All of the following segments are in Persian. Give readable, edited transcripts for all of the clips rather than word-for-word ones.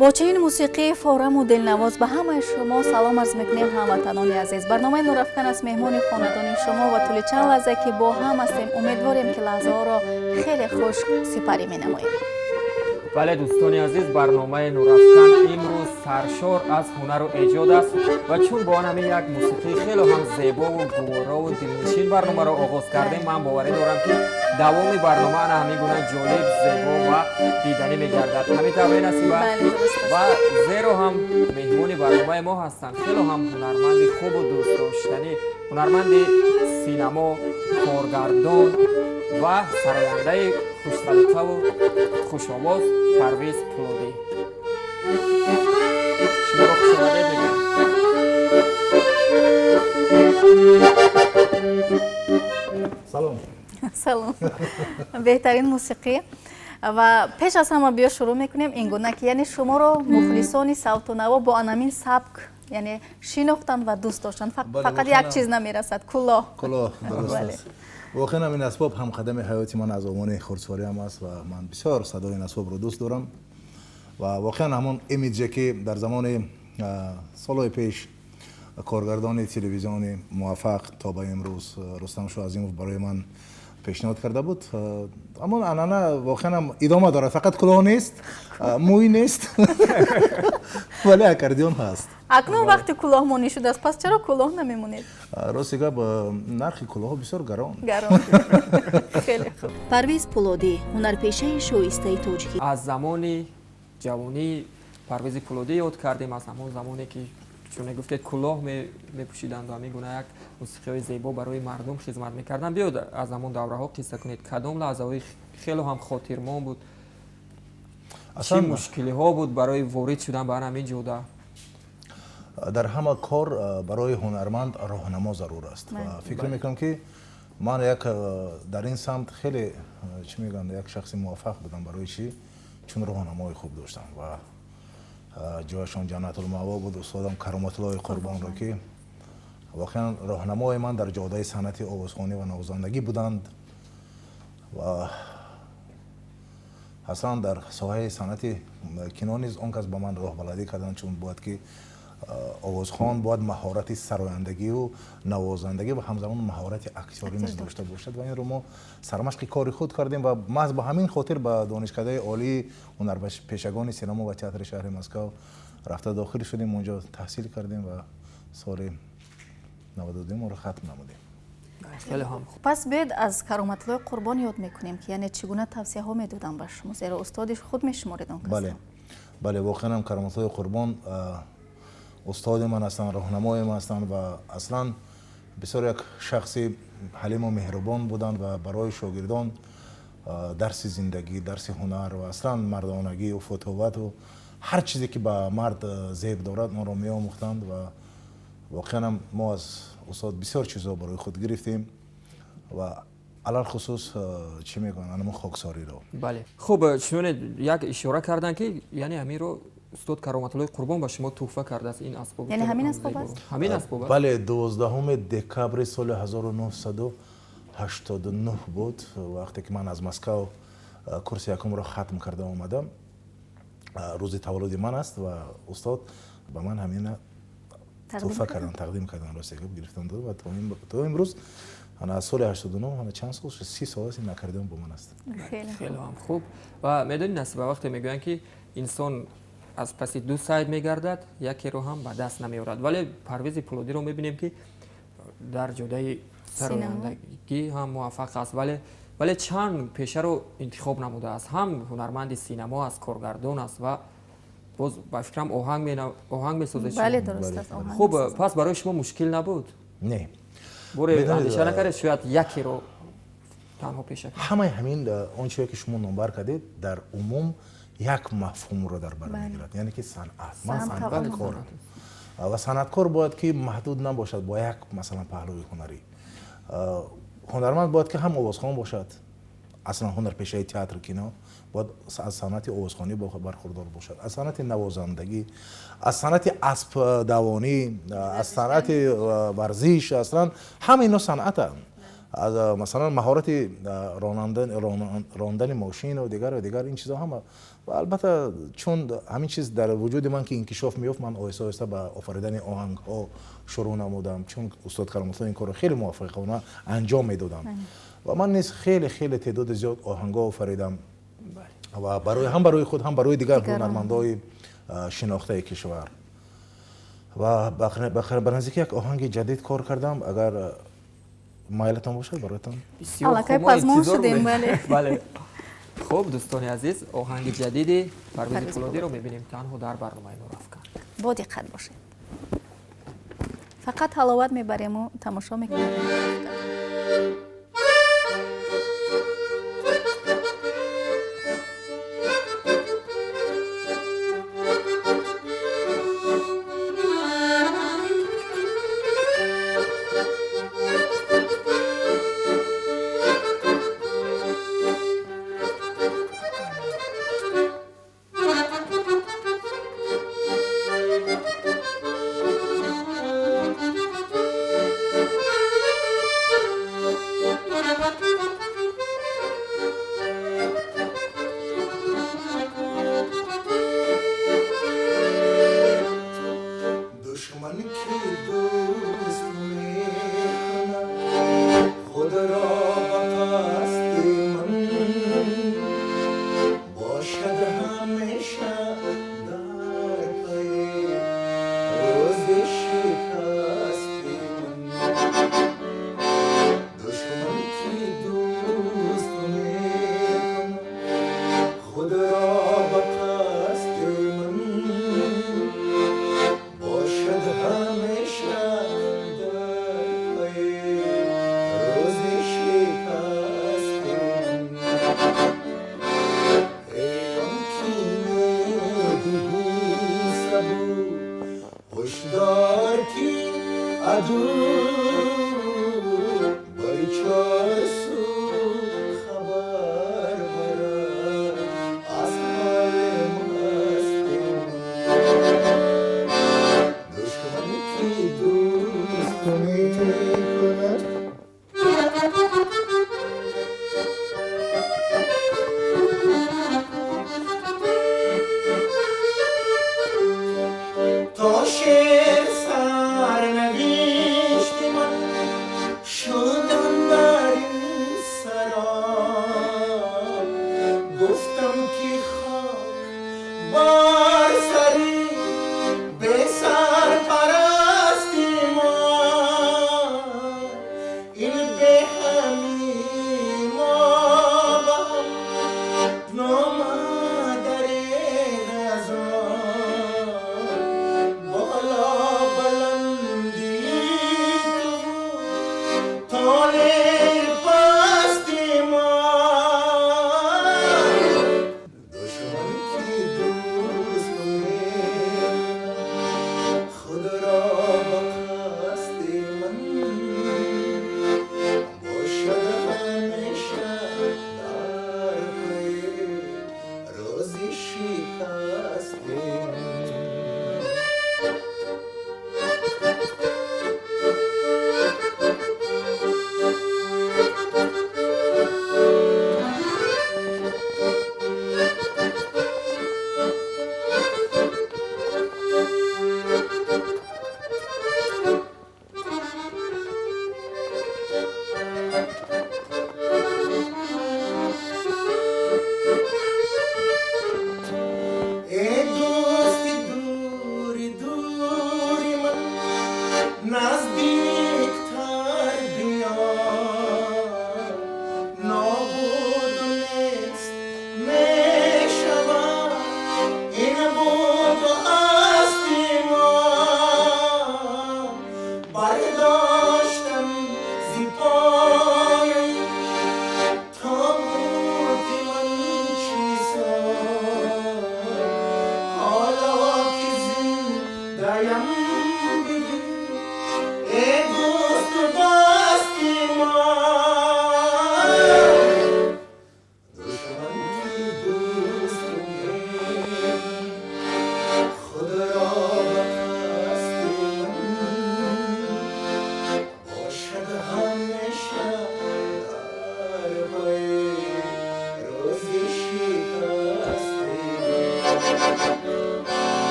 با چنین موسیقی فورم و دلنواز به همه شما سلام عرض میکنیم هموطنان عزیز. برنامه نورافکن است مهمان خاندان شما و طول چند لحظه که با هم هستیم امیدواریم که لحظه ها را خیلی خوش سپری مینماییم. بله دوستان عزیز، برنامه نورافکن امروز سرشار از هنر و ایجاد است و چون با همین یک موسیقی خیلی هم زیبا و گوارا و دلنشین برنامه را آغاز کردیم، من باوری دارم که دوام برنامه همین گونه جالب، زیبا و دیدنی میگردد. همین طبعی نصیبه و زیرا هم مهمون برنامه ما هستند خیلی هم هنرمند خوب و دوست داشتنی، هنرمند سینما، کارگردان و سراینده خوش‌سلیقه و خوش‌آواز پرویز پولادی. شما را خوش آمدید میگم. سلام. سلام. بهترین موسیقی و پیش از همه بیا شروع میکنیم این گونه که یعنی شما رو مخلصان صوت و نوا با انمین سبک یعنی شناختن و دوست داشتن فقط یک چیز نمیرسد، کلاه. کلاه درست است. واقعا این اسباب هم قدم حیاتی من از آمان خردسواری هم است و من بسیار صدای این اسباب رو دوست دارم و واقعا همون ایمیجی که در زمان سالهای پیش کارگردان تلویزیون موفق تا به امروز رستم شاه عظیموف برای من پیشنهاد کرده بود، اما انانه واقعا هم ادامه داره، فقط کلاه نیست، موی نیست ولی اکاردیون هست. اکنون وقتی کلاه مانی شده است پس چرا کلاه نمیمونید؟ راستی با نرخ کلاه بسیار گران. خیلی خوب. پرویز پولادی هنرپیشه شایسته تاجیکی. از زمان جوانی پرویز پولادی یاد کردیم، از همون زمانی که چون گفتید کلاه میپوشیدند و همین گونه یک موسیقی زیبا برای مردم خدمت میکردن. بیاید از همون دوره ها قصه کنید، کدام لحظه خیلی هم خاطرمان بود، چه مشکلی ها بود برای وارد شدن به همین جوده؟ در همه کار برای هنرمند راهنما ضرور است و فکر میکنم که من در این سمت خیلی چی میگن یک شخص موفق بودم برای چی، چون راهنمای خوب داشتم و جایشان جنت المأوا بود استادم کرامت الله قربان را که واقعا راهنمای من در جاده صنعت آوازخوانی و نوازندگی بودند و اصلا در ساحه صنعت کینو نیز آن کس به من راهبردی کردند، چون باید که آوازخوان باید مهارت سرایندگی و نوازندگی و همزمان مهارت اکتوری نیز داشته باشد و این رو ما سرمشق کار خود کردیم و محض به همین خاطر به دانشکده عالی هنرپیشگان سینما و تئاتر شهر مسکو رفته داخل شدیم، اونجا تحصیل کردیم و سال 92 ما رو ختم نمودیم. خیلی هم خوب. پس بیاید از کرامت الله قربان یاد میکنیم که یعنی چگونه توصیه ها میدادن به شما، زیرا استادش خود میشمارید اون کسی. بله واقعا هم کرامت الله قربان استاد من هستند، راهنمای من هستند و اصلا بسیار یک شخص حلیم و مهربان بودند و برای شاگردان درس زندگی، درس هنر و اصلا مردانگی و فتوت و هر چیزی که به مرد زیب دارد ما را می آموختند و واقعا هم ما از استاد بسیار چیزا برای خود گرفتیم و علل خصوص چی میگن انمون خاکساری رو. بله خوب، چون یک اشاره کردن که یعنی همین رو استاد کرامت الله قربان به شما تحفه کرده است این اسباب. یعنی همین اسباب است؟ همین اسباب است. بله 12 دکبر سال 1989 بود وقتی که من از مسکو کورس یکم را ختم کرده آمدم. روز تولد من است و استاد به من همین تحفه کردن، تقدیم کردن، راستی گرفتن داد و تا امروز انا از سال 89 انا چند سال 30 سال است این نکردم با من است. خیلی هم خوب. و میدونید نصیبه وقتی میگوین که انسان از پس دو ساید میگردد یکی رو هم به دست نمیارد، ولی پرویز پولادی رو میبینیم که در جدای سرایندگی هم موفق است، ولی چند پیشه رو انتخاب نموده است، هم هنرمند سینما است، کارگردان است و باز با فکرم آهنگ میسازه. بله درست است. خوب، پس برای شما مشکل نبود؟ نه بوره اندیشه نکرد شاید یکی رو تنها پیشه کنید؟ همین اون چیزی که شما نمبر کردید در عموم یک مفهوم رو در بر میگیرد، یعنی که صنعت، من صنعتکار و صنعتکار باید که محدود نباشد با یک مثلا پهلوی هنری. هنرمند باید که هم آوازخوان باشد، اصلا هنرپیشه تئاتر کینو باید از صنعت آوازخوانی برخوردار باشد، از صنعت نوازندگی، از صنعت اسب دوانی، از صنعت ورزش، اصلا همه اینا صنعت هم از مثلا مهارت راندن ماشین و دیگر این چیزها هم و البته چون همین چیز در وجود من که انکشاف میفت، من آهسته آهسته به آفریدن آهنگ ها شروع نمودم، چون استاد کرم الله این کارو خیلی موفقانه انجام میدادم و من نیز خیلی تعداد زیاد آهنگ ها آفریدم و برای خود هم برای دیگر هنرمندای شناخته کشور. و به نزدیک یک آهنگ جدید کار کردم، اگر مایلتان باشه برایتان. بسیار خوب، ما انتظار بله. خب دوستان عزیز، آهنگ جدید پرویز پولادی رو می‌بینیم تنها در برنامه نور افکان. با دقت باشید. فقط حلاوت میبریم و تماشا میکنیم.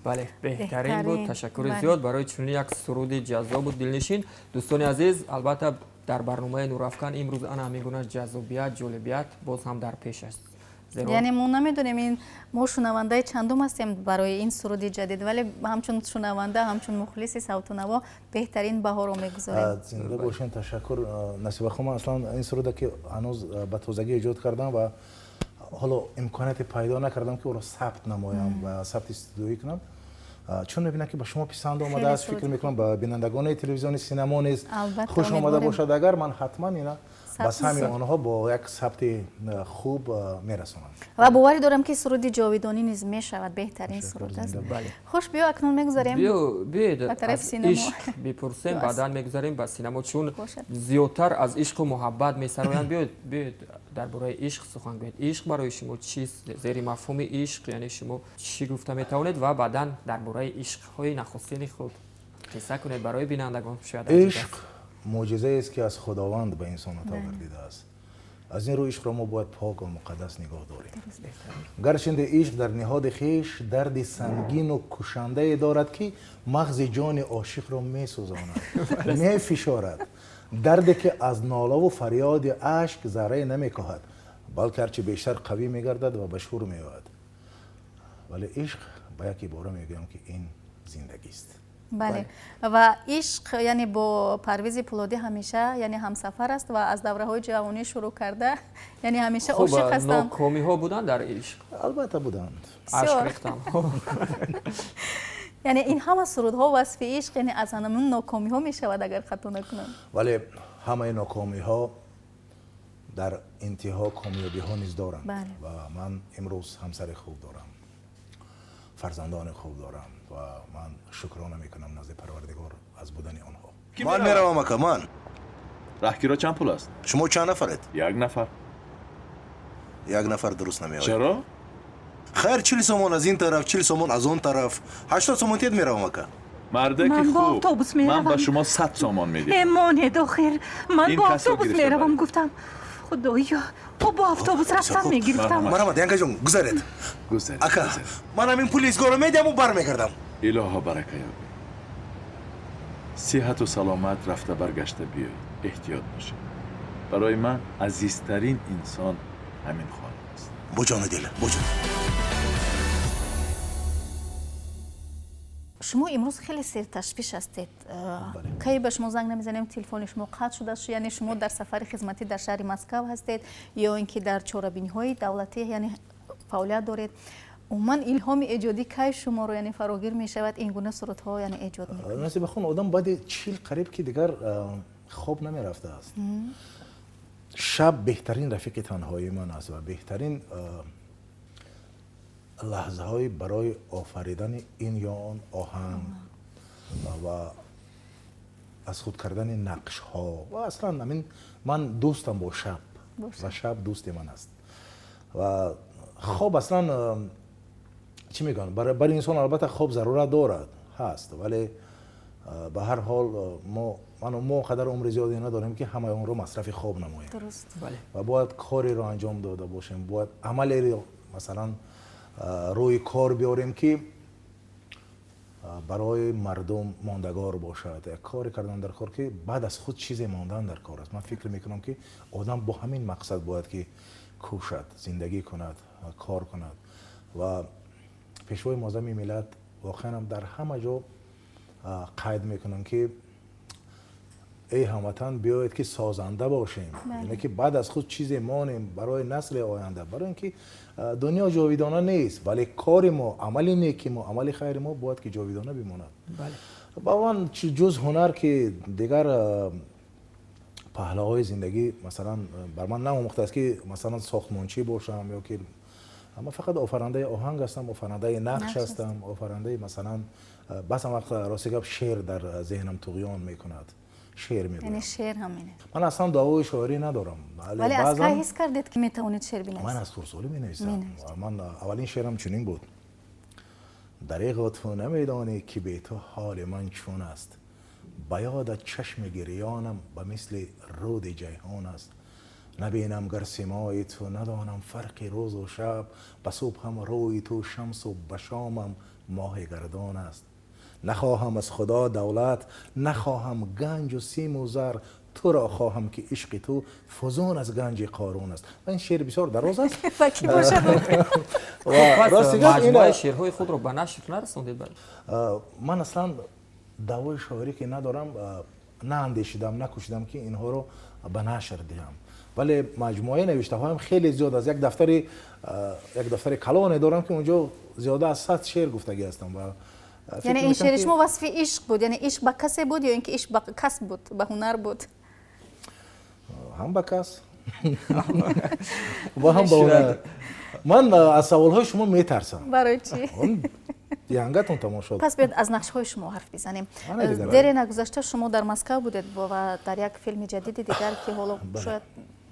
بله بهترین بود. تشکر زیاد برای چنین یک سرود جذاب و دلنشین. دوستان عزیز، البته در برنامه نورافکن امروز آن همیگونه جذابیت جالبیت باز هم در پیش است. یعنی ما نمیدونیم این ما شنونده چندم هستیم برای این سرود جدید، ولی همچون شنونده همچون مخلص صوت و نوا بهترین بها رو میگذاریم. زنده باشین. تشکر. نصیب خانم اصلا این سرود که هنوز به تازگی ایجاد کردم و حالا امکانیت پیدا نکردم که او را ثبت نمایم و ثبت استودیویی کنم، چون میبینم که به شما پسند آمده است. فکر میکنم به بینندگان تلویزیون سینما نیز خوش آمده باشد. اگر من حتما اینا بس همین آنها با یک ثبت خوب میرسونم و باوری دارم که سرود جاویدانی نیز میشود بهترین سرود است. خوش بیا اکنون میگذاریم به طرف سینما بپرسیم، بعدا میگذاریم به سینما، چون زیادتر از عشق و محبت میسرویند. بیاید درباره عشق سخن گویید. عشق برای شما چیست؟ زیر مفهوم عشق یعنی شما چی گفته میتوانید و بعدا درباره عشق های نخستین خود قصه کنید برای بینندگان. شاید عشق معجزه است که از خداوند به انسان عطا گردیده است. از این رو عشق را ما باید پاک و مقدس نگاه داریم. گرچند عشق در نهاد خویش درد سنگین و کشنده دارد که مغز جان عاشق را میسوزاند، میفشارد. دردی که از ناله و فریاد اشک ذره نمیکاهد، بلکه هرچه بیشتر قوی میگردد و به شور میآید. ولی عشق با یک عباره میگویم که این زندگی است. بله. و عشق یعنی با پرویز پولادی همیشه یعنی همسفر است و از دوره های جوانی شروع کرده، یعنی همیشه عاشق هستند. ناکامی ها بودن در عشق؟ البته بودند. عشق ریختن. یعنی این همه سرودها وصف عشق یعنی از همون ناکامی ها می شود اگر خطا نکنم. ولی همه ناکامی ها در انتها کامیابی ها نیز دارند. بله. و من امروز همسر خوب دارم، فرزندان خوب دارم و من شکرانه میکنم نزد پروردگار از بودن آنها. من میروم اکا. من راهگیرا چند پول است؟ شما چند نفرید؟ یک نفر. یک نفر درست نمیاد. چرا؟ خیر 40 سومون از این طرف، 40 سومون از اون طرف، 80 سومون تید میروم اکا. مرده که خوب. اتوبوس میروم. من به شما 100 سومن میدم. امانه داخل من با اتوبوس میروم. گفتم خدایا با اتوبوس رفتم میگرفتم. مرحبا دینگا جون گذارید. گذارید. اکا من همین پلیس گورو میدم و برمیگردم. الها برکه یابی. صحت و سلامت رفته برگشته بیایید. احتیاط باشید. برای من عزیزترین انسان همین خانم است. بجان دل بجان. شما امروز خیلی سر تشویش هستید. کی به شما زنگ نمیزنیم تلفن شما قطع شده است؟ یعنی شما در سفر خدمتی در شهر مسکو هستید یا اینکه در چهاربینی های دولتی یعنی فعالیت دارید؟ عموما الهام ایجادی کی شما رو یعنی فراگیر می شود این گونه سرودها یعنی ایجاد میکنید؟ نصیب خون آدم بعد 40 قریب که دیگر خواب نمی رفته است. شب بهترین رفیق تنهایی من است و بهترین لحظه های برای آفریدن این یا آن آهنگ و از خود کردن نقش ها و اصلا من دوستم با شب و شب دوست من است و خواب اصلا چی میگن برای انسان البته خواب ضرورت دارد هست، ولی به هر حال ما قدر عمر زیادی نداریم که همه اون رو مصرف خواب نماییم. درست. و باید کاری رو انجام داده باشیم، باید عملی رو مثلا روی کار بیاریم که برای مردم ماندگار باشد. یک کاری کردن در کار که بعد از خود چیزی ماندن در کار است. من فکر میکنم که آدم با همین مقصد باید که کوشد، زندگی کند، کار کند و پیشوای معظم ملت واقعا هم در همه جا قید میکنن که ای هموطن بیایید که سازنده باشیم، یعنی که بعد از خود چیزی مانیم برای نسل آینده، برای اینکه دنیا جاویدانه نیست، ولی کار ما، عمل نیکی ما، عمل خیر ما باید که جاویدانه بماند. با من جز هنر که دیگر پهلوهای زندگی مثلا بر من ناموخته است که مثلا ساختمانچی باشم یا که اما فقط آفرنده آهنگ هستم، آفرنده نقش هستم، آفرنده مثلا بس وقت راستی گپ شعر در ذهنم طغیان میکند، شعر میگویم. یعنی شعر همینه. من اصلا دعوای شاعری ندارم، ولی از کی حس کردید که میتونید شعر بنویسید؟ من از خردسالی مینویسم. من اولین شعرم چنین بود: دریغ تو نمیدانی که به تو حال من چون است، به یاد چشم گریانم به مثل رود جیهان است. نبینم گر سیمای تو، ندانم فرق روز و شب، به صبح هم روی تو شمس و به شامم ماه گردان است. نخواهم از خدا دولت، نخواهم گنج و سیم و زر، تو را خواهم که عشق تو فزون از گنج قارون است. این شعر بسیار دراز است. فکی باشد. و مجموعه شعرهای خود رو به نشر نرسوندید؟ من اصلا دعوای شاعری که ندارم، نه اندیشیدم، نکوشیدم که اینها رو به نشر دهم، ولی مجموعه نوشته هایم خیلی زیاد است. یک دفتر کلان دارم که اونجا زیاده از 100 شعر گفتگی هستم. و یعنی این شعر شما وصف عشق بود؟ یعنی عشق به کسی بود یا اینکه عشق به کس بود، به هنر بود؟ هم به کس و هم به هنر. من از سوالهای شما میترسم. برای چی؟ یانگتون تماشا. پس بیاید از نقش های شما حرف بزنیم. دیر نگذشته شما در مسکو بودید و در یک فیلم جدید دیگر که حالا شاید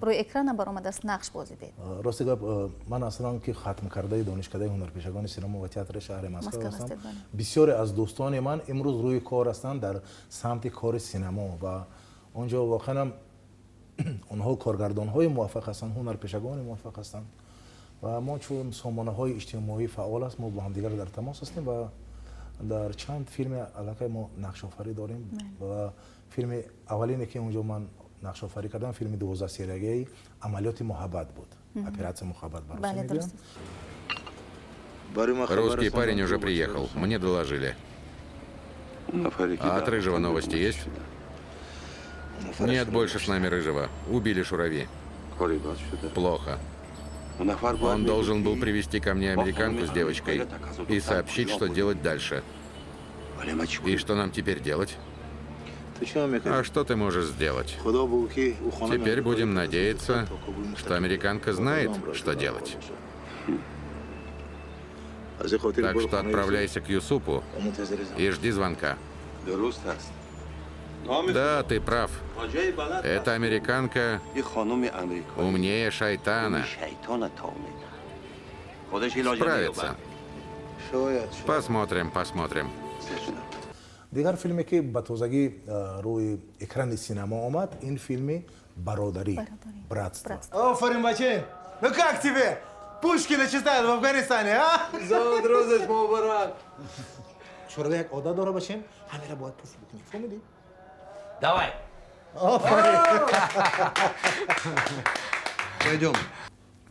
روی اکران برآمده است نقش بازی دید. راستی گپ، من اصلا که ختم کرده دانشکده هنرپیشگان سینما و تئاتر شهر مسکو هستم. بسیاری از دوستان من امروز روی کار هستند در سمت کار سینما و اونجا واقعا اونها کارگردان های موفق هستند، هنرپیشگان موفق هستند و ما چون سامانه های اجتماعی فعال است، ما با هم دیگر در تماس هستیم و در چند فیلم علاقه ما نقش آفری داریم و فیلم اولینی که اونجا من نقش آفری کردم فیلم 12 سریگی عملیات محبت بود. اپرация محبت برای Русский парень уже приехал, мне доложили. А от Рыжего новости есть? Нет больше с нами Рыжего. Убили Шурави. Плохо. Он должен был привести ко мне американку с девочкой и сообщить, что делать дальше. И что нам теперь делать? А что ты можешь сделать? Теперь будем надеяться, что американка знает, что делать. Так что отправляйся к Юсупу и жди звонка. Да, ты прав. Эта американка умнее шайтана. Справится. Посмотрим, посмотрим. دیگر فیلمی که به تازگی روی اکران سینما آمد این فیلم برادری братство. آفرین بچه. Ну как тебе? Пушкина читают в Афганистане, а? زود روزت مبارک. شورا یک عادت داره باشیم همه را باید پوش بکنیم. فهمیدی؟ Давай. آفرین. Пойдем.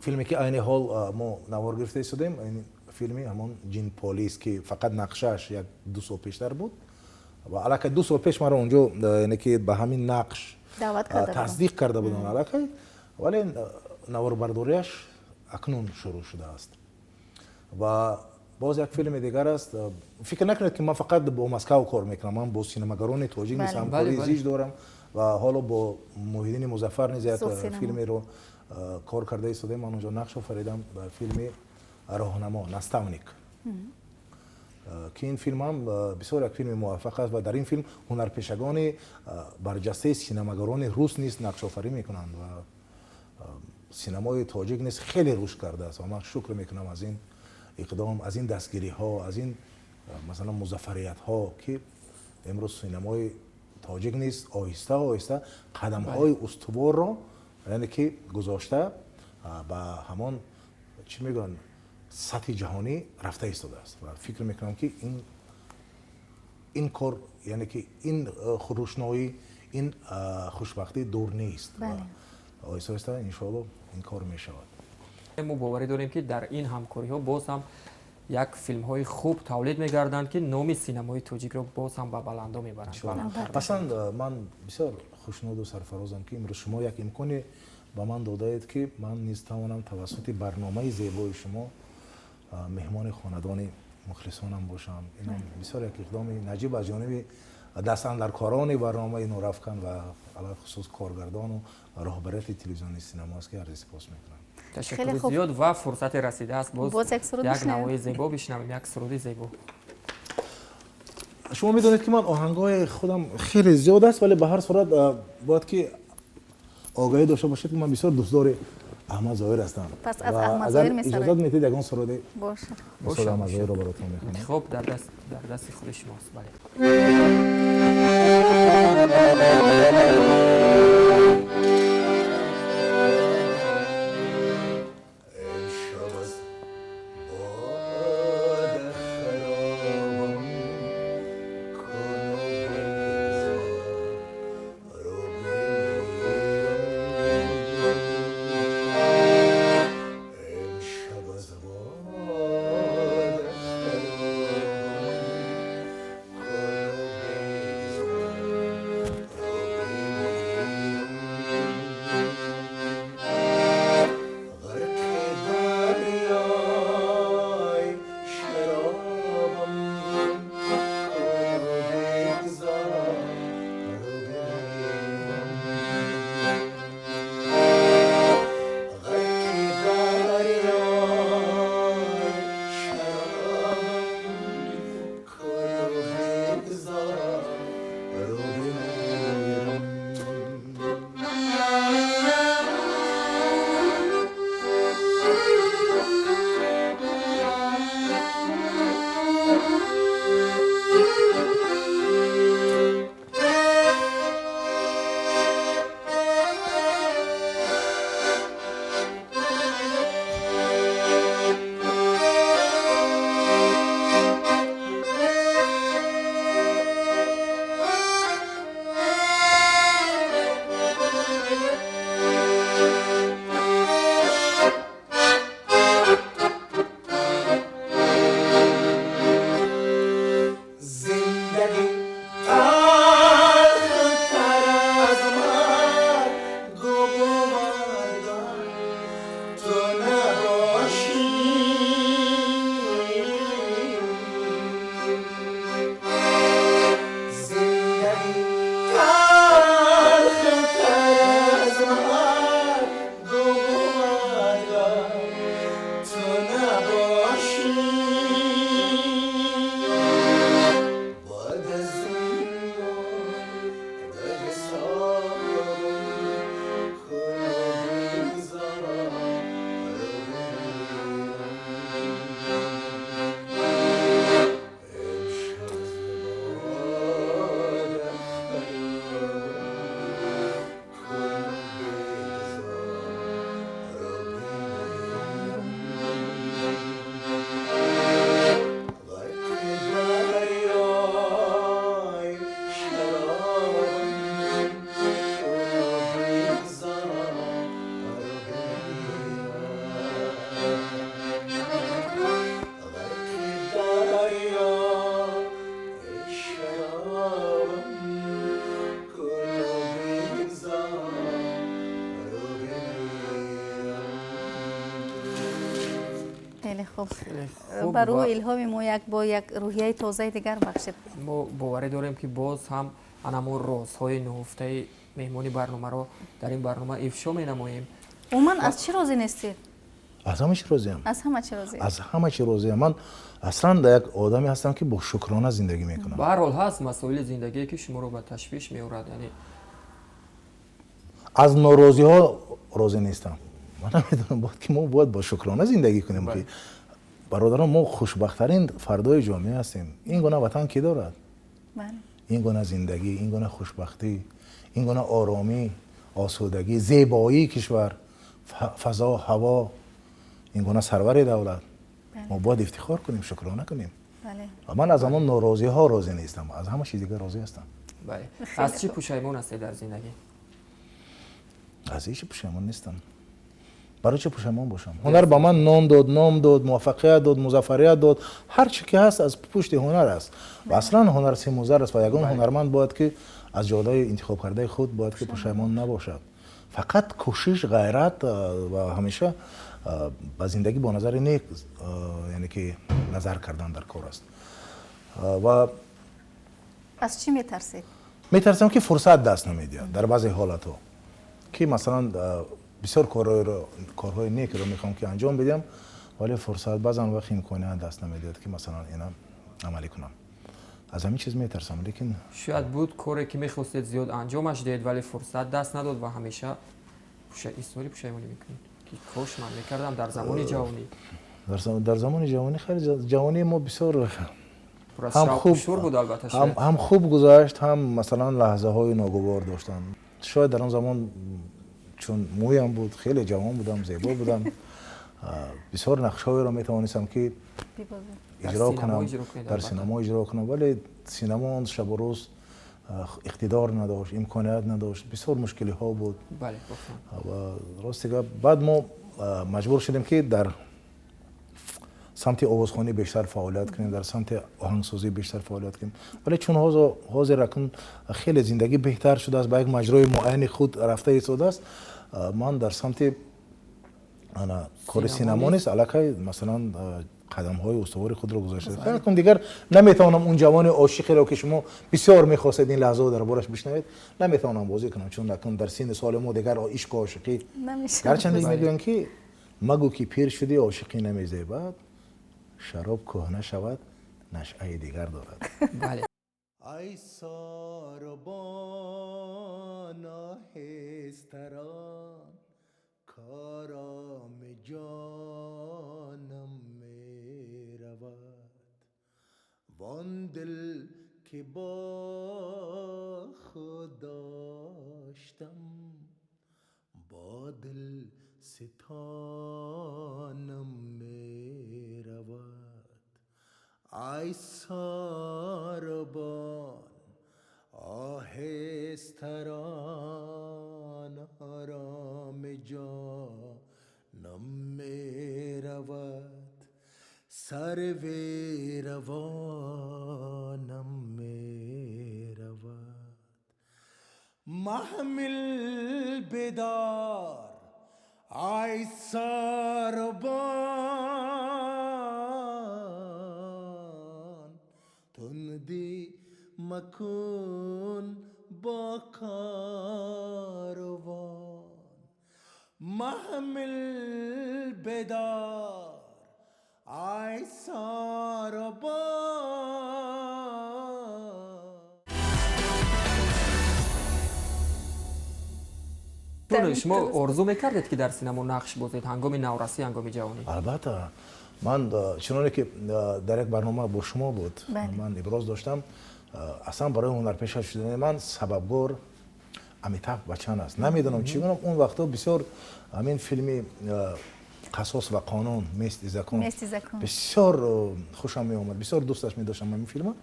فیلمی که عین حال ما نوار گرفته شدیم این فیلمی همون جین پلیس که فقط نقشش یک 2 سال پیشتر بود و علاقه 2 سال پیش ما رو اونجا یعنی که به همین نقش تصدیق کرده بودن علاقه، ولی نوار برداریش اکنون شروع شده است و باز یک فیلم دیگر است. فکر نکنید که من فقط با مسکو کار میکنم، من با سینماگران تاجیک نیز همکاری زیاد دارم و حالا با محیدین مظفر نیز یک فیلمی رو کار کرده ایستادیم. من اونجا نقش آفریدم به فیلم راهنما نستاونیک که این فیلم هم بسیار یک فیلم موفق است و در این فیلم هنرپیشگان برجسته سینماگران روس نیز نقش آفری میکنند و سینمای تاجیک نیز خیلی رشد کرده است و من شکر میکنم از این اقدام، از این دستگیری ها، از این مثلا موفقیت ها که امروز سینمای تاجیک نیز آهسته آهسته قدم های استوار را یعنی که گذاشته به همان چی میگن سطح جهانی رفته ایستاده است و فکر میکنم که این کار یعنی که این روشنایی این خوشبختی دور نیست و آهسته آهسته ان شاء الله این کار میشود. ما باوری داریم که در این همکاری ها باز هم як филмҳои хуб тавлид мегарданд ки номи синамои тоҷикро боз ҳам ба баландо мебаранд. аслан ман бисёр хушнуду сарфарозам ки имрӯз шумо як имконе ба ман додаед ки ман низ тавонам тавассути барномаи зебои шумо меҳмони хонадони мухлисонам бошам. Инам бисёр як иқдоми наҷиб аз ҷониби дастандаркорони барномаи Нурафкан ва алахусус коргардону роҳбарияти телевизиони синемо аст ки арзи сипос мекунам. ташаккури зиёд ва фурсате расидааст. боз як навои зебо бишнавем, як суруди зебо. шумо медонед ки ман оҳангҳои худам хеле зиёд аст, вале ба ҳар сурат бояд ки огаҳӣ дошта бошед ки ман бисёр дустдори Аҳмад Зоҳир ҳастам. пас аз Аҳмад Зоҳир месаред. иҷозат метиҳед ягон суруди боша. Аҳмад Зоҳирро баротон мехонам. хуб дар дасти худи шумост. бале. خب برای الهام ما یک با یک روحیه تازه دیگر بخشید. ما باوری داریم که باز هم انمو رازهای نهفته مهمانی برنامه رو در این برنامه افشا می‌نماییم. من از چی راضی نیستید؟ از همه چی راضیم. از همه چی راضی؟ از همه چی راضیم. من اصلا یک آدمی هستم که با شکرانه زندگی میکنم. به هر حال هست مسائل زندگی که شما رو به تشویش می‌آورد، یعنی از ناراضی ها راضی نیستم. من نمیدونم باید که ما باید با شکرانه زندگی کنیم که برادران ما خوشبخت‌ترین فردای جامعه هستیم. این گونه وطن کی دارد؟ بله. این گونه زندگی، این گونه خوشبختی، این گونه آرامی، آسودگی، زیبایی کشور، فضا، هوا، این گونه سرور دولت. ما باید افتخار کنیم، شکرانه کنیم. بله. من از همون ناراضی ها راضی نیستم، از همه چیز دیگه راضی هستم. بله. از چی پشیمون هستی در زندگی؟ از هیچ پشیمون نیستم. برای چه پشیمان باشم؟ هنر به من نام داد، موفقیت داد، مظفریت داد، هر چی که هست از پشت هنر است. و اصلا هنر سه‌موزر است و یگان هنرمند باید که از جاده‌های انتخاب کرده خود باید که پشیمان نباشد. فقط کوشش، غیرت و همیشه به زندگی با نظر نیک یعنی که نظر کردن در کار است. و از چی میترسید؟ میترسم که فرصت دست نمیدید در بعضی حالت‌ها که مثلا بسیار کارهای نیک رو میخوام که انجام بدم ولی فرصت بعضا وقت امکانیت دست نمیدید که مثلا اینا عملی کنم. از همین چیز میترسم. لیکن شاید بود کاری که میخواستید زیاد انجامش دهید ولی فرصت دست نداد و همیشه ایستوری پشیمانی میکنید که کاش من میکردم در زمان جوانی. در زمان جوانی خیلی جوانی ما بسیار هم خوب گذشت، هم مثلا لحظه های ناگوار داشتم. شاید در آن زمان چون مویم بود، خیلی جوان بودم، زیبا بودم، بسیار نقشهایی را میتوانستم که اجرا کنم، در سینما اجرا کنم، ولی سینما شب و روز اقتدار نداشت، امکانیت نداشت، بسیار مشکلی ها بود. بله و راستی بعد ما مجبور شدیم که در سمت آوازخوانی بیشتر فعالیت کنیم، در سمت آهنگسازی بیشتر فعالیت کنیم. ولی چون حاضر رکن خیلی زندگی بهتر شده است، با یک مجرای معین خود رفته ایستاده است، من در سمت کار سینما نیست علاقه مثلا قدم های استوار خود را گذاشته. فکر کنم دیگر نمیتوانم اون جوان عاشقی را که شما بسیار میخواستید این لحظه در بارش بشنوید نمیتوانم بازی کنم، چون در سین سال ما دیگر عشق و عاشقی گرچند میگن که مگو که پیر شدی عاشقی نمیزیبد، شراب کهنه شود نشأه دیگر دارد. بله. ای ساربان آهستران کارام جانم می رود، وان دل که با خود داشتم با دل ستانم می رود. ای ساربان آهستران آرام جانم می رود، سرو روانم می رود. محمل بدار ای ساربان، تندی مکن با کاروان. محمل بدار ای ساربان. شما آرزو میکردید که در سینما نقش بازید هنگام نورسی، هنگام جوانی؟ البته من چنانه که در یک برنامه با شما بود من ابراز داشتم، اصلا برای هنرپیشه شدن من سببگار امیتابh بچن است. نمیدونم چی بگم، اون وقتا بسیار همین فیلمی قصاص و قانون میست زکان بسیار خوشم می اومد، بسیار دوستش می داشتم همین فیلم.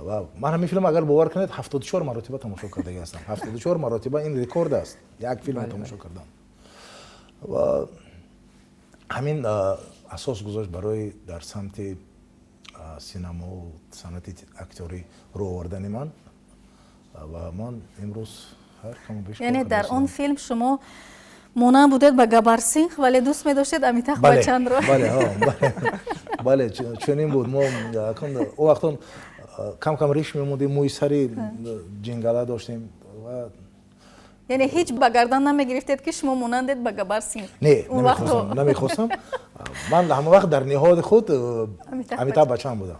و من همین فیلم اگر باور کنید 74 مرتبه تماشا کرده هستم. 74 مرتبه این رکورد است یک فیلم تماشا کردم. و همین اساس گذاشت برای در سمت سینما و صنعت اکتوری رو آوردن من. و من امروز هر کم بیش یعنی در اون فیلم شما مونا بودید با گابر سینگ ولی دوست می داشتید امیتابh بچن رو. بله چنین بود. ما او وقتا کم ریش میموندیم، موی سری جنگله داشتیم و یعنی هیچ با گردن نمیگرفتید که شما مانندید با گابر سینگ؟ نه نمیخواستم. من همه وقت در نهاد خود امیتابh بچن بودم.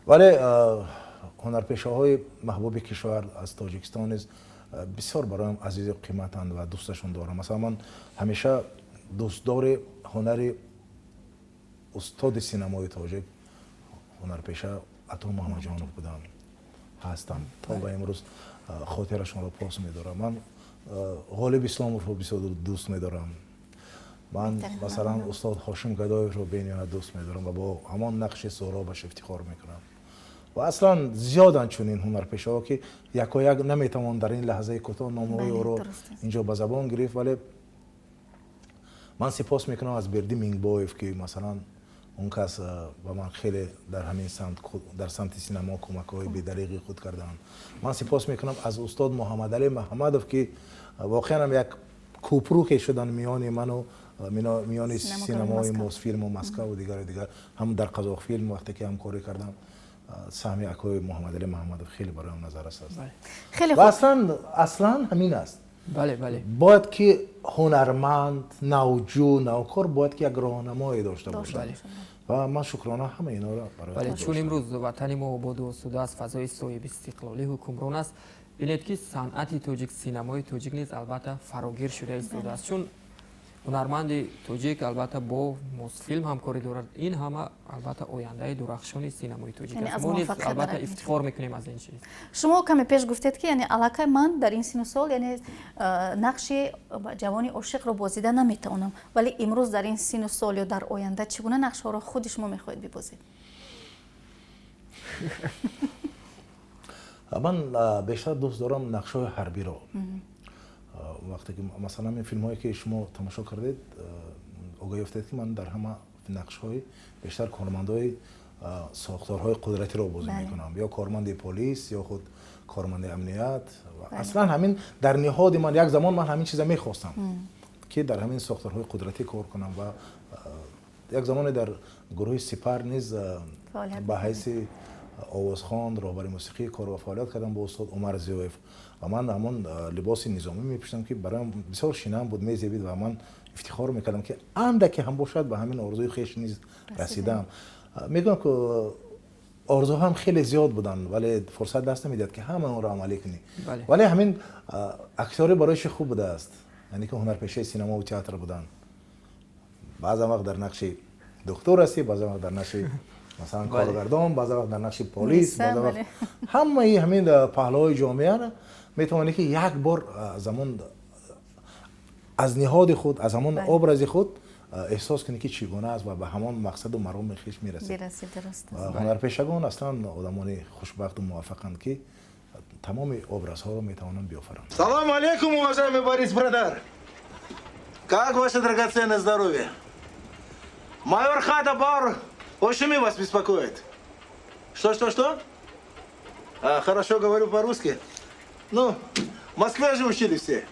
ولی هنرپیشه های محبوب کشور از تاجیکستان نیز بسیار برایم عزیز و قیمتند و دوستشون دارم. مثلا من همیشه دوستدار هنر استاد سینمای تاجیک هنرپیشه عطا محمد جانوف بودم، هستم تا به امروز خاطرشون رو پاس میدارم. من غالب اسلاموف رو بسیار دوست میدارم. من مثلا استاد هاشم گدایف رو بینیانت دوست میدارم و با همان نقش سهرابش افتخار میکنم. و اصلا زیادن چنین هنرپیشه ها که یکایک نمیتوان در این لحظه کوتاه نامه او رو اینجا به زبان گرفت، ولی من سپاس میکنم از بردی مینگبویف که مثلا اون کس با من خیلی در همین سمت در سمت سینما کمک‌های بی‌دریغی خود کردن. من سپاس میکنم از استاد محمد علی محمدوف که واقعا هم یک کوپرو که شدن میان من و میان سینمای موسفیلم و مسکو و دیگر هم در قزاق فیلم وقتی که همکاری کردم سهمی اکوی محمد علی محمدوف خیلی برایم نظر است. خیلی خوب. اصلا همین است. بله. باید که هنرمند، نوجو، نوکار باید که یک راهنمایی داشته باشه. و من شکرانه همه اینا را برای چون امروز وطن ما آباد و آسوده از فضای صاحب استقلالی حکمران است، ببینید که صنعت توجیک، سینمای توجیک نیز البته فراگیر شده ایستاده است. چون هنرمند توجیک البته با موسفیلم همکاری دارد. این همه البته آینده درخشان سینمای توجیک است. ما نیز البته افتخار میکنیم از این چیز. شما کمی پیش گفتید که یعنی علاقه من در این سن و سال یعنی نقش جوانی عاشق رو بازیده نمیتونم، ولی امروز در این سن و سال یا در آینده چگونه نقش ها رو خود شما میخواهید ببازید؟ من بیشتر دوست دارم نقش های حربی رو. وقتی که مثلا این فیلم هایی که شما تماشا کردید آگاهی افتاد که من در همه نقش های بیشتر کارمندای ساختارهای قدرتی رو بازی میکنم، یا کارمند پلیس یا خود کارمند امنیت. اصلا همین در نهاد من یک زمان من همین چیزا میخواستم که در همین ساختارهای قدرتی کار کنم و یک زمان در گروه سپر نیز به حیث آوازخوان راهبر موسیقی کار و فعالیت کردم با استاد عمر زیوف و من همون لباس نظامی میپوشیدم که برایم بسیار شیرین بود، میزیبید و من افتخار میکردم که اندکی هم باشد به همین آرزوی خویش نیز رسیدم. میگم که آرزو هم خیلی زیاد بودن ولی فرصت دست نمیداد که همه اون را عملی کنی. ولی همین اکتاری برایش خوب بوده است، یعنی که هنرپیشه سینما و تئاتر بودن. بعضی وقت در نقش دکتر هستی، بعضی وقت در نقش مثلا کارگردان، بعضی وقت در نقش پلیس، بعضی وقت همه همین پهلوهای جامعه را میتونی که یک بار زمان از نهاد خود، از همون ابراز خود احساس کنی که چگونه است و به همان مقصد و مرام خویش میرسید. درست. هنرپیشگان اصلا آدمان خوشبخت و موفقند که تمام образها رو میتونن بیافرن. Салам алейкум, уважаемый Борис Брадар. Как ваше драгоценное здоровье? Майор Хадабар Ошими вас беспокоит. Что? Хорошо говорю по-русски. Ну, в Москве же учили все.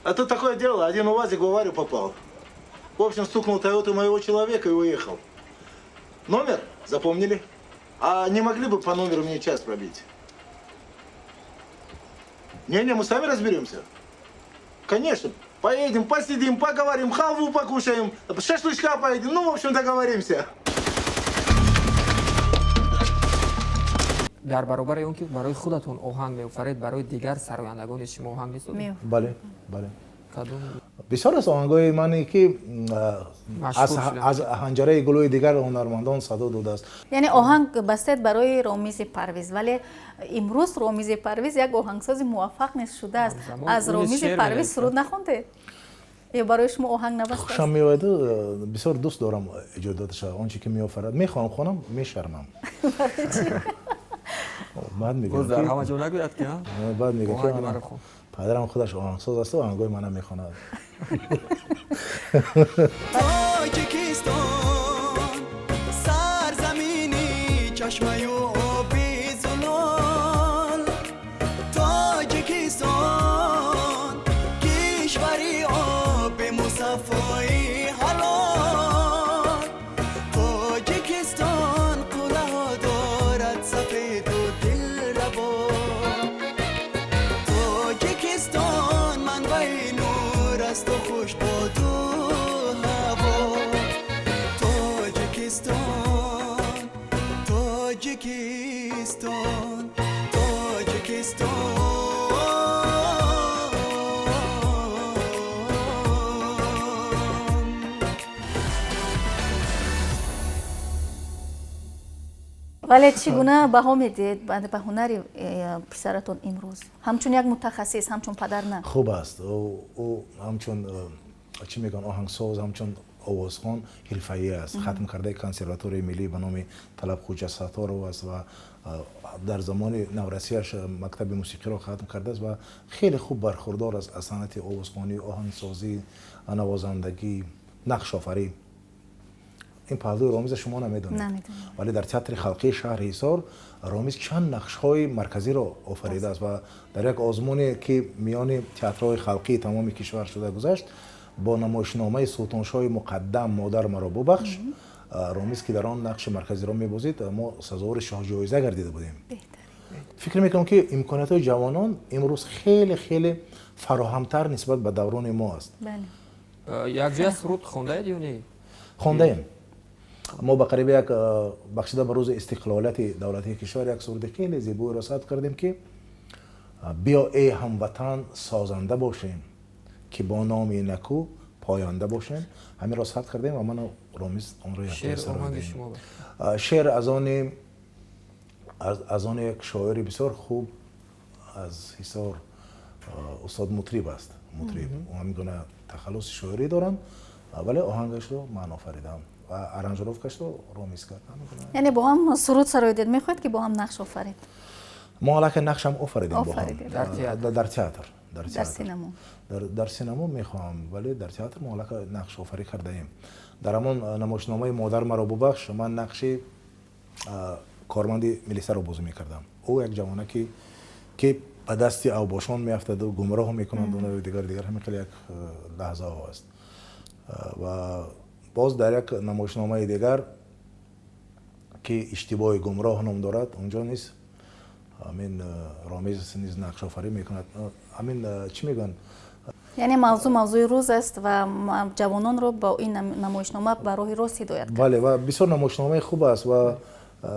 А тут такое дело, один УАЗик в аварию попал. В общем, стукнул Тойоту моего человека и уехал. Номер запомнили? А не могли бы по номеру мне час пробить? Не, мы сами разберемся. Конечно. Поедем, посидим, поговорим, халву покушаем, шашлычка поедем. Ну, в общем, договоримся. در برابر اون که برای خودتون آهنگ می‌آفرید، برای دیگر سرآیندگان شما آهنگ می‌سازید؟ بله. بسیار از آهنگای منی که از حنجره گلوی دیگر هنرمندان صدا داده است. یعنی آهنگ بستید برای رامیز پرویز، ولی امروز رامیز پرویز یک آهنگساز موفق نیست شده است. از رامیز پرویز سرود نخونده؟ یا برای شما آهنگ نبسته؟ خوشم میاد، بسیار دوست دارم ایجاداتش، آنچه که میآفرد میخوام خونم میشرمم. بعد میگم در همه جا نگوید که بعد میگم که پدرم خودش آهنگساز است و آهنگای منم میخواند. تاجیکستان سرزمینی چشمه و آبی زلال، تاجیکستان کشوری آب مصفای حلال، تاجیکستان قلعه دارد سفید و دلربا، تاجیکستان منبع نور است و خوش باد و هوا، تاجیکستان تاجیکستان تاجیکستان. ولی چگونه بها میدید به هنر پسرتون امروز؟ همچون یک متخصص، همچون پدر نه؟ خوب است. او همچون چی میگن آهنگساز، همچون آوازخوان حرفه‌ای است. ختم کرده کنسرواتوری ملی به نام طلب خوجا ستار است و در زمان نورسیش مکتب موسیقی را ختم کرده است و خیلی خوب برخوردار است از صنعت آوازخوانی، آهنگسازی، نوازندگی، نقش آفری. این پهلوی رامیز شما نمیدونید، ولی در تئاتر خلقی شهر حصار رامیز چند نقش‌های مرکزی را آفریده است و در یک آزمونی که میان تئاترهای خلقی تمام کشور شده گذشت با نمایشنامه سلطانشاه مقدم مادر مرا ببخش، رامیز که در آن نقش مرکزی را می‌بازید ما سزاوار شاه جایزه گردیده بودیم. فکر میکنم که امکانات جوانان امروز خیلی خیلی فراهمتر نسبت به دوران ما است. یک جای سرود خونده اید یا نه؟ خونده ایم. ما به قریب یک بخشیده به روز استقلالت دولتی کشور یک سرود خیلی زیبا را ثبت کردیم که بیا ای هموطن سازنده باشیم که با نام نکو پاینده باشیم. همین را ثبت کردیم و من رامیز آن را یک شعر از آن یک شاعر بسیار خوب از حصار استاد مطریب است. مطریب همین گونه تخلص شاعری دارم ولی آهنگش رو من آفریدم و ارنجروفکش رو رامیز کردم. یعنی با هم سرود سرایدید میخواید که با هم نقش آفرید؟ ما حالا که نقش هم آفریدیم با هم در تئاتر، در سینما میخوام ولی در تئاتر ما حالا که نقش آفری کرده ایم. در همون نمایشنامه مادر مرا ببخش من نقش کارمند میلیسا رو بازی میکردم. او یک جوانه که به دست اوباشان میافتد و گمراه میکنند اون دیگر همین خیلی یک لحظه ها است. و باز در یک نمایشنامه دیگر که اشتباه گمراه نام دارد اونجا نیست همین رامیز نیز نقش آفری میکند. همین چی میگن؟ یعنی موضوع روز است و جوانان رو با این نمایشنامه به راه راست هدایت کرد. بله و بسیار نمایشنامه خوب است و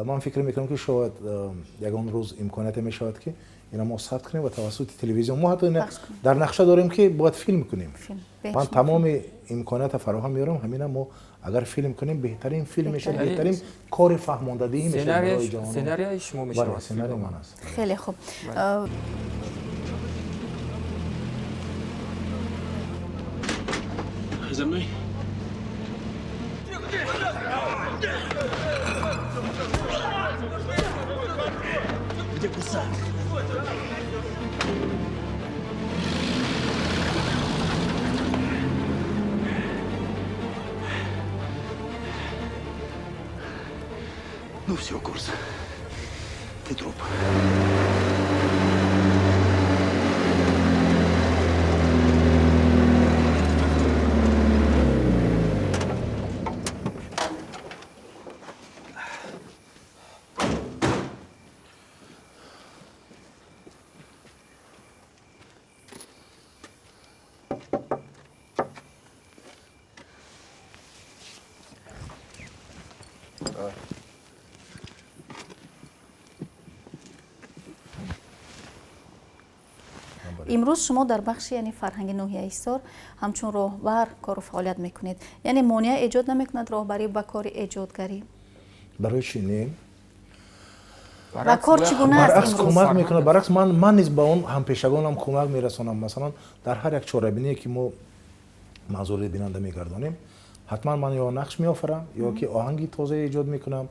من فکر میکنم که شاید یگان روز امکانیت میشود که اینا ما ثبت کنیم و توسط تلویزیون ما حتی در نقشه داریم که باید فیلم کنیم. من تمام امکانات فراهم میارم همین ما اگر فیلم کنیم بهترین فیلم میشه، بهترین کار فهماندهی میشه برای جوانان. سناریوی شما میشه. بله سناریو من است. خیلی خوب. زمین где кусать? Ну все, курс. Ты труп. امروز شما در بخش یعنی فرهنگ ناحیه ایسار همچون راهبر کار و فعالیت میکنید. یعنی مانع ایجاد نمیکند راهبری به کار ایجادگری؟ برای چی نه؟ و کار چگونه است؟ برعکس کمک میکنه. برعکس من نیز با اون هم پیشگانم کمک میرسونم. مثلا در هر یک چاره‌بینی که ما معذور بیننده میگردانیم حتما من یا نقش میآفرم یا که آهنگی تازه ایجاد میکنم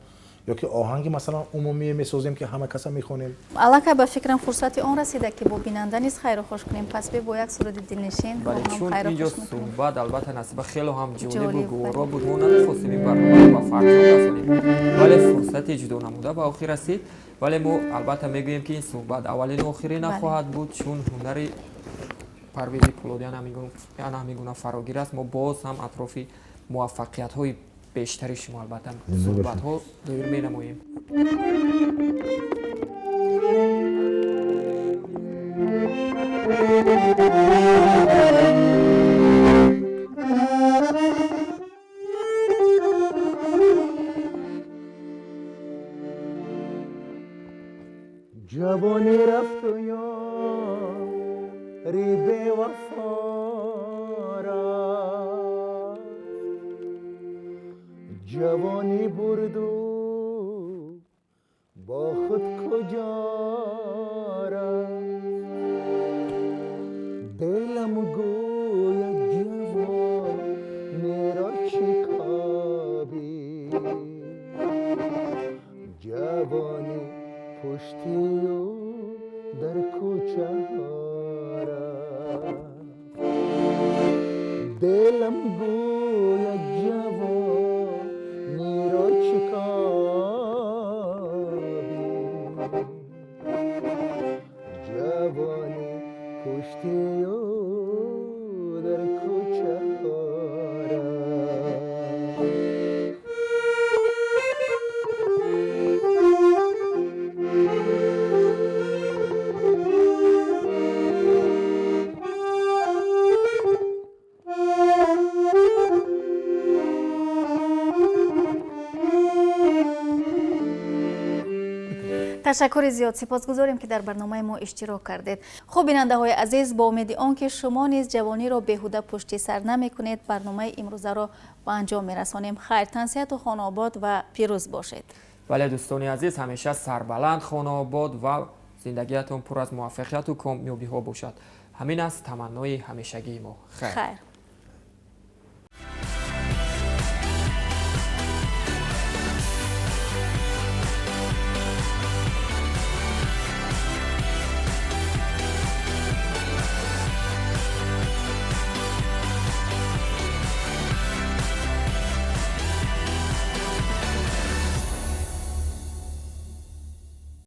یا که آهنگی مثلا عمومی میسازیم که همه کسا میخونیم. الان به فکرم فرصت اون رسیده که با بیننده نیز خیر و خوش کنیم. پس با یک سرود دلنشین با هم خیر و خوش میکنیم. بعد البته نصیب خیلی هم جالب و گوارا بود. ما نمیخواستیم این برنامه با فرجام رسونیم ولی فرصت جدا نموده به آخر رسید. ولی ما البته میگوییم که این صحبت اولین و آخری نخواهد بود چون هنر پرویز پولادیان همیگونه فراگیر است. ما باز هم اطرافی موفقیت های بیشتری شما البته صحبت ها دایر می نماییم. جوانی رفت و یاری به وفا رفت، جوانی برد و با خود کجا رفت. دلم گوید جوانی را چی کوچه دلم گوید جوانی را چکابی جوانی پشتی و در کوچه تشکر زیاد، سپاسگزاریم که در برنامه ما اشتراک کردید. خب بیننده های عزیز، با امید آنکه شما نیز جوانی را بیهوده پشت سر نمی کنید، برنامه امروزه را به انجام می رسانیم. خیر، تن صحت و خانه آباد و پیروز باشید. بله دوستان عزیز، همیشه سربلند، خانه آباد و زندگیتون پر از موفقیت و کامیابی ها باشد. همین است تمنای همیشگی ما. خیر.